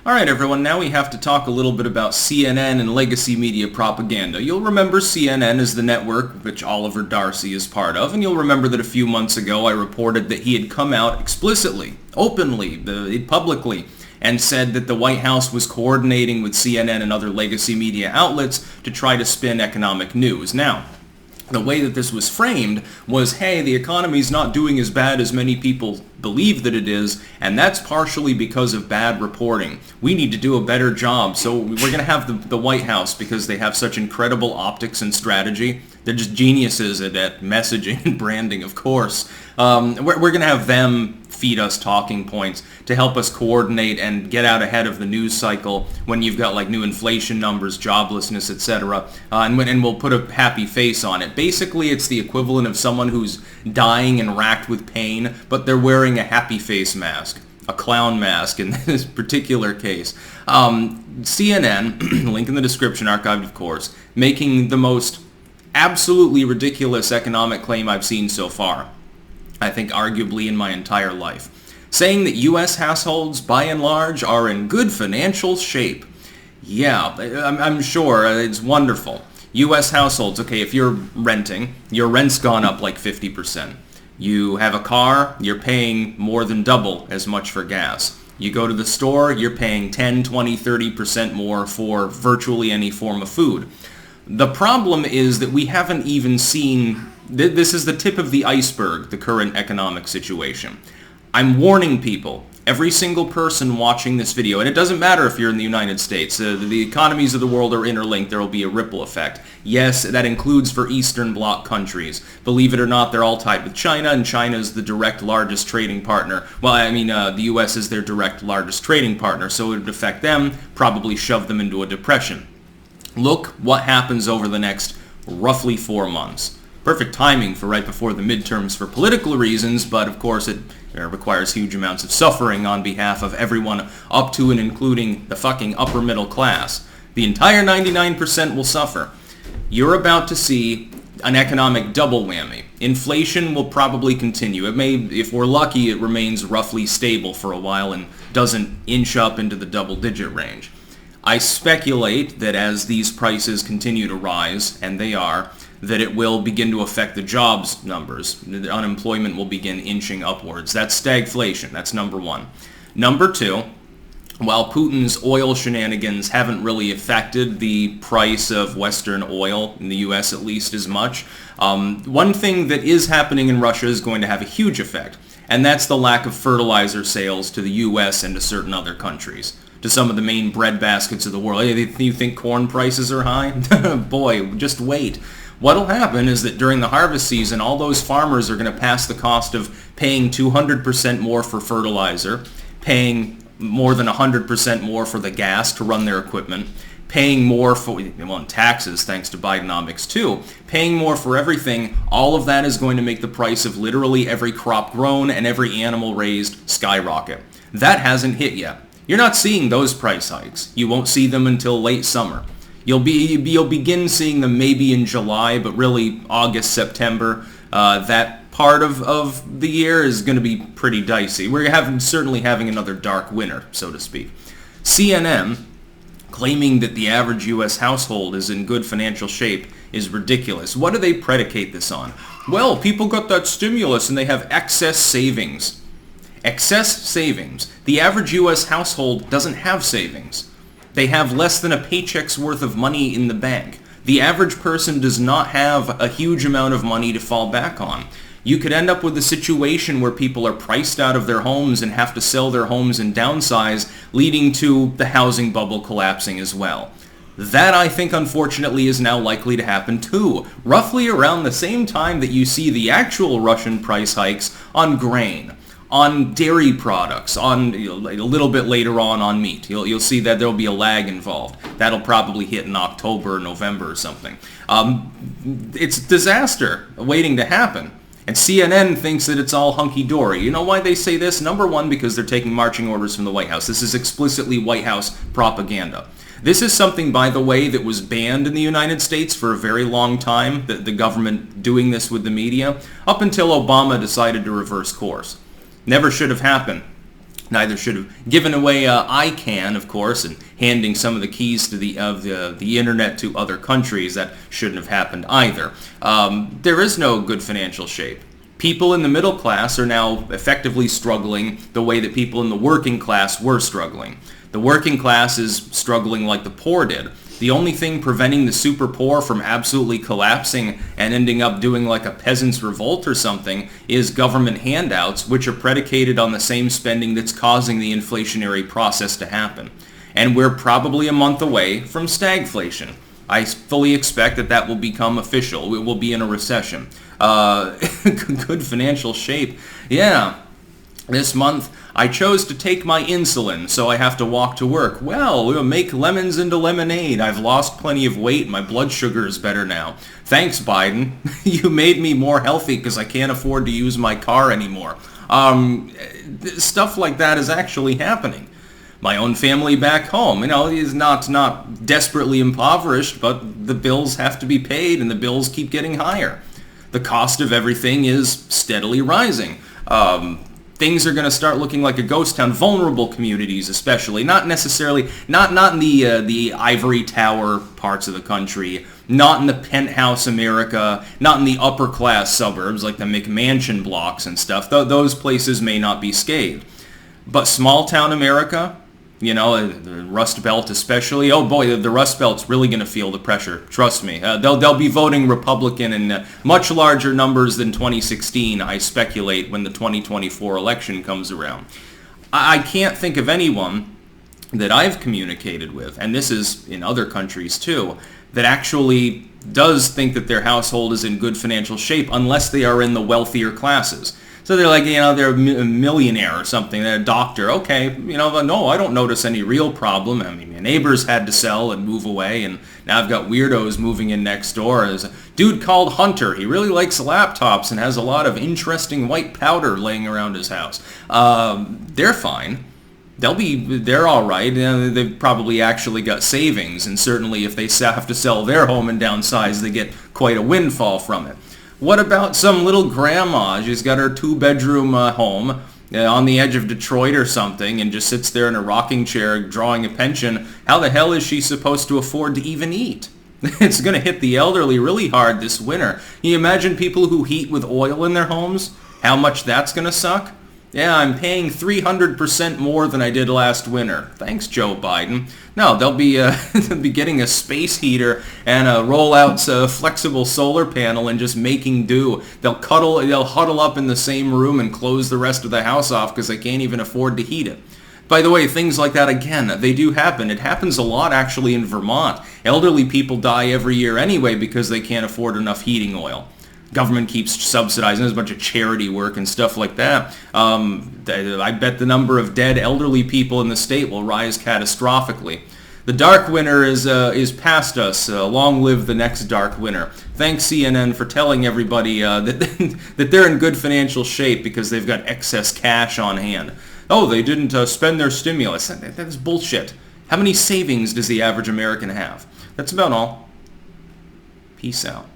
Alright everyone, now we have to talk a little bit about CNN and legacy media propaganda. You'll remember CNN is the network which Oliver Darcy is part of, and you'll remember that a few months ago I reported that he had come out explicitly, openly, publicly, and said that the White House was coordinating with CNN and other legacy media outlets to try to spin economic news. Now, the way that this was framed was, hey, the economy's not doing as bad as many people believe that it is, and that's partially because of bad reporting. We need to do a better job, so we're going to have the White House, because they have such incredible optics and strategy. They're just geniuses at messaging and branding, of course. We're going to have them feed us talking points to help us coordinate and get out ahead of the news cycle when you've got like new inflation numbers, joblessness, etc. And we'll put a happy face on it. Basically, it's the equivalent of someone who's dying and racked with pain, but they're wearing a happy face mask. A clown mask in this particular case. CNN, link in the description, archived of course, making the most absolutely ridiculous economic claim I've seen so far. I think arguably in my entire life. Saying that U.S. households, by and large, are in good financial shape. Yeah, I'm sure it's wonderful. U.S. households, okay, if you're renting, your rent's gone up like 50%. You have a car, you're paying more than double as much for gas. You go to the store, you're paying 10, 20, 30% more for virtually any form of food. The problem is that we haven't even seen, this is the tip of the iceberg, the current economic situation. I'm warning people, every single person watching this video, and it doesn't matter if you're in the United States, the economies of the world are interlinked, there will be a ripple effect. Yes, that includes for Eastern Bloc countries. Believe it or not, they're all tied with China, and China is the direct largest trading partner. Well, I mean, the U.S. is their direct largest trading partner, so it would affect them, probably shove them into a depression. Look what happens over the next roughly 4 months. Perfect timing for right before the midterms for political reasons, but of course it requires huge amounts of suffering on behalf of everyone up to and including the fucking upper middle class. The entire 99% will suffer. You're about to see an economic double whammy. Inflation will probably continue. It may, if we're lucky, it remains roughly stable for a while and doesn't inch up into the double-digit range. I speculate that as these prices continue to rise, and they are, that it will begin to affect the jobs numbers. The unemployment will begin inching upwards. That's stagflation. That's number one. Number two, while Putin's oil shenanigans haven't really affected the price of Western oil, in the U.S. at least, as much, one thing that is happening in Russia is going to have a huge effect, and that's the lack of fertilizer sales to the U.S. and to certain other countries, to some of the main bread baskets of the world. Hey, you think corn prices are high? Boy, just wait. What'll happen is that during the harvest season, all those farmers are going to pass the cost of paying 200% more for fertilizer, paying more than 100% more for the gas to run their equipment, paying more for, well, taxes, thanks to Bidenomics too, paying more for everything. All of that is going to make the price of literally every crop grown and every animal raised skyrocket. That hasn't hit yet. You're not seeing those price hikes. You won't see them until late summer. You'll begin seeing them maybe in July, but really August, September, that part of the year is going to be pretty dicey. We're certainly having another dark winter, so to speak. CNN claiming that the average U.S. household is in good financial shape is ridiculous. What do they predicate this on? Well, people got that stimulus and they have excess savings. Excess savings. The average U.S. household doesn't have savings. They have less than a paycheck's worth of money in the bank. The average person does not have a huge amount of money to fall back on. You could end up with a situation where people are priced out of their homes and have to sell their homes and downsize, leading to the housing bubble collapsing as well. That, I think, unfortunately, is now likely to happen too, roughly around the same time that you see the actual Russian price hikes on grain, on dairy products, on a little bit later on meat. You'll see that there'll be a lag involved. That'll probably hit in October or November or something. It's a disaster waiting to happen. And CNN thinks that it's all hunky-dory. You know why they say this? Number one, because they're taking marching orders from the White House. This is explicitly White House propaganda. This is something, by the way, that was banned in the United States for a very long time, the government doing this with the media, up until Obama decided to reverse course. Never should have happened. Neither should have given away ICANN, of course, and handing some of the keys to the internet to other countries. That shouldn't have happened either. There is no good financial shape. People in the middle class are now effectively struggling the way that people in the working class were struggling. The working class is struggling like the poor did. The only thing preventing the super poor from absolutely collapsing and ending up doing like a peasants' revolt or something is government handouts, which are predicated on the same spending that's causing the inflationary process to happen. And we're probably a month away from stagflation. I fully expect that will become official. We will be in a recession. Good financial shape. Yeah. This month, I chose to take my insulin, so I have to walk to work. Well, we'll make lemons into lemonade. I've lost plenty of weight. My blood sugar is better now. Thanks, Biden. You made me more healthy because I can't afford to use my car anymore. Stuff like that is actually happening. My own family back home, is not desperately impoverished, but the bills have to be paid and the bills keep getting higher. The cost of everything is steadily rising. Things are going to start looking like a ghost town. Vulnerable communities, especially, not necessarily, not in the ivory tower parts of the country, not in the penthouse America, not in the upper class suburbs like the McMansion blocks and stuff. Those places may not be scathed, but small town America. The Rust Belt especially. Oh boy, the Rust Belt's really going to feel the pressure. Trust me. They'll be voting Republican in much larger numbers than 2016, I speculate, when the 2024 election comes around. I can't think of anyone that I've communicated with, and this is in other countries too, that actually does think that their household is in good financial shape unless they are in the wealthier classes. So they're like, they're a millionaire or something, they're a doctor. Okay, no, I don't notice any real problem. I mean, my neighbors had to sell and move away, and now I've got weirdos moving in next door. There's a dude called Hunter. He really likes laptops and has a lot of interesting white powder laying around his house. They're fine. They're all right. They've probably actually got savings, and certainly if they have to sell their home and downsize, they get quite a windfall from it. What about some little grandma? She's got her 2-bedroom home on the edge of Detroit or something and just sits there in a rocking chair drawing a pension. How the hell is she supposed to afford to even eat? It's going to hit the elderly really hard this winter. Can you imagine people who heat with oil in their homes? How much that's going to suck? Yeah, I'm paying 300% more than I did last winter. Thanks, Joe Biden. No, they'll be getting a space heater and a roll-out flexible solar panel and just making do. They'll huddle up in the same room and close the rest of the house off because they can't even afford to heat it. By the way, things like that, again, they do happen. It happens a lot, actually, in Vermont. Elderly people die every year anyway because they can't afford enough heating oil. Government keeps subsidizing. There's a bunch of charity work and stuff like that. I bet the number of dead elderly people in the state will rise catastrophically. The dark winter is past us. Long live the next dark winter. Thanks, CNN, for telling everybody that they're in good financial shape because they've got excess cash on hand. Oh, they didn't spend their stimulus. That's bullshit. How many savings does the average American have? That's about all. Peace out.